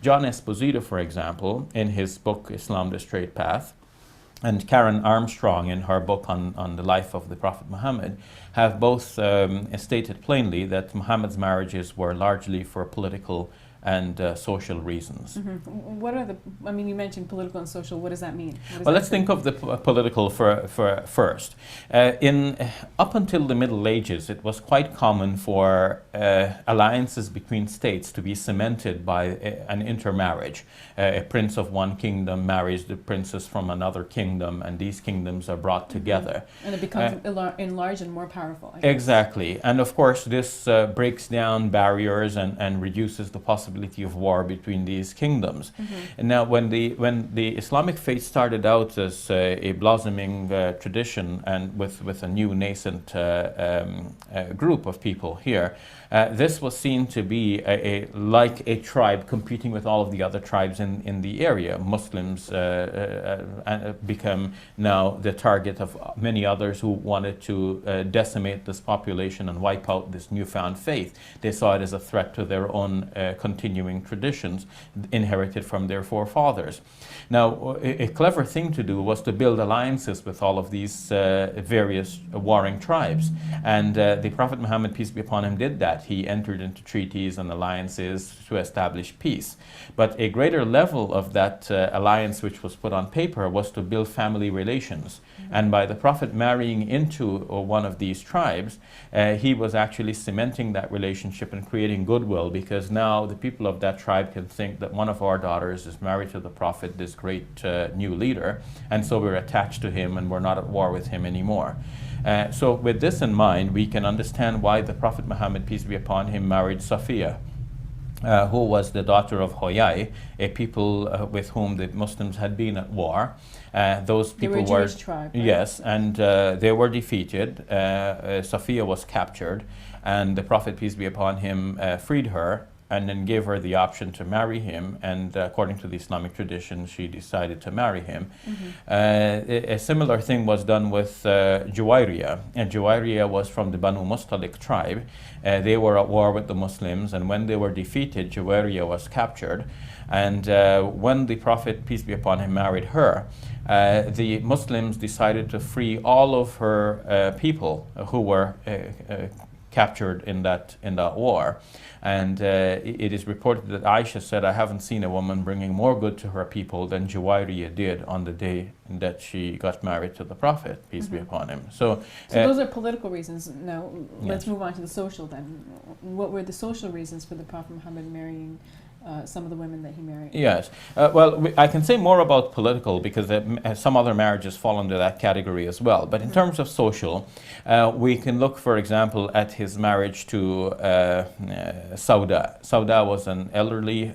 John Esposito, for example, in his book Islam, the Straight Path, and Karen Armstrong in her book on the life of the Prophet Muhammad have both stated plainly that Muhammad's marriages were largely for political and social reasons. Mm-hmm. What are the, I mean, you mentioned political and social, what does that mean? Well, let's think of the political for first. Up until the Middle Ages, it was quite common for alliances between states to be cemented by an intermarriage. A prince of one kingdom marries the princess from another kingdom, and these kingdoms are brought together. And it becomes enlarged and more powerful. Exactly. And of course, this breaks down barriers and reduces the possibility of war between these kingdoms. And now, when the Islamic faith started out as a blossoming tradition and with a new nascent group of people here, this was seen to be like a tribe competing with all of the other tribes in the area. Muslims become now the target of many others who wanted to decimate this population and wipe out this newfound faith. They saw it as a threat to their own continuing traditions inherited from their forefathers. Now, a clever thing to do was to build alliances with all of these various warring tribes. And the Prophet Muhammad, peace be upon him, did that. He entered into treaties and alliances to establish peace. But a greater level of that alliance which was put on paper was to build family relations. And by the Prophet marrying into one of these tribes, he was actually cementing that relationship and creating goodwill, because now the people of that tribe can think that one of our daughters is married to the Prophet, this great new leader, and so we're attached to him and we're not at war with him anymore. So with this in mind, we can understand why the Prophet Muhammad, peace be upon him, married Safiya, who was the daughter of Huyai, a people with whom the Muslims had been at war. Those people they were a Jewish tribe, right? Yes, and they were defeated. Safiya was captured, and the Prophet, peace be upon him, freed her and then gave her the option to marry him, and according to the Islamic tradition, she decided to marry him. A similar thing was done with Juwayriya, and Juwayriya was from the Banu Mustalik tribe. They were at war with the Muslims, and when they were defeated, Juwayriya was captured. And when the Prophet, peace be upon him, married her, the Muslims decided to free all of her people who were captured in that war. And it is reported that Aisha said, I haven't seen a woman bringing more good to her people than Juwayriya did on the day that she got married to the Prophet, peace be upon him. So those are political reasons. Now, let's yes. move on to the social then. What were the social reasons for the Prophet Muhammad marrying some of the women that he married? Yes. Well, I can say more about political because some other marriages fall under that category as well. But in terms of social, we can look, for example, at his marriage to Sauda. Sauda was an elderly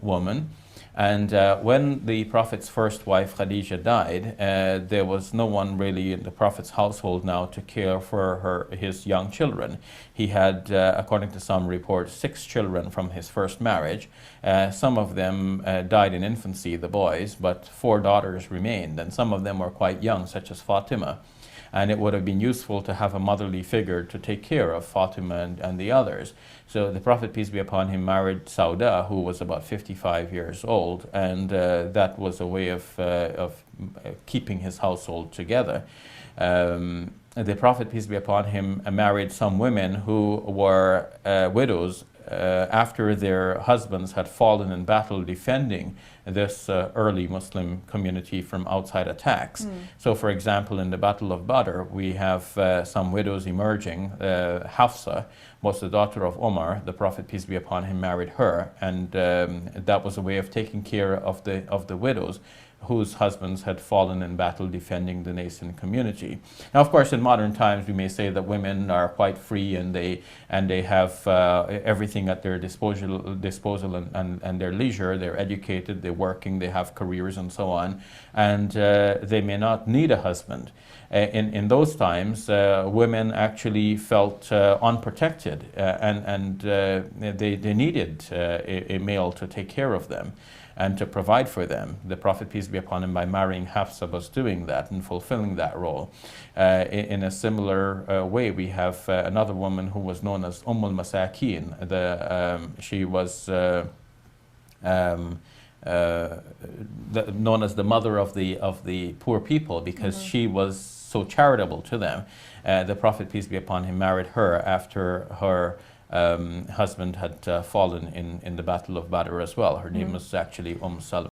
woman. And when the Prophet's first wife, Khadija, died, there was no one really in the Prophet's household now to care for his young children. He had, according to some reports, 6 children from his first marriage. Some of them died in infancy, the boys, but 4 daughters remained, and some of them were quite young, such as Fatima. And it would have been useful to have a motherly figure to take care of Fatima and the others. So the Prophet, peace be upon him, married Sauda, who was about 55 years old, and that was a way of keeping his household together. The Prophet, peace be upon him, married some women who were widows after their husbands had fallen in battle defending this early Muslim community from outside attacks. So, for example, in the Battle of Badr, we have some widows emerging. Hafsa was the daughter of Omar. The Prophet, peace be upon him, married her, and that was a way of taking care of the widows whose husbands had fallen in battle defending the nascent community. Now, of course, in modern times, we may say that women are quite free and they have everything at their disposal and their leisure. They're educated, they're working, they have careers and so on, and they may not need a husband. In those times, women actually felt unprotected and they needed a male to take care of them and to provide for them. The Prophet, peace be upon him, by marrying Hafsa, was doing that and fulfilling that role. In a similar way, we have another woman who was known as Umm al-Masakin. She was known as the mother of the poor people, because she was so charitable to them. The Prophet, peace be upon him, married her after her husband had fallen in the Battle of Badr as well. Her name was actually Salama.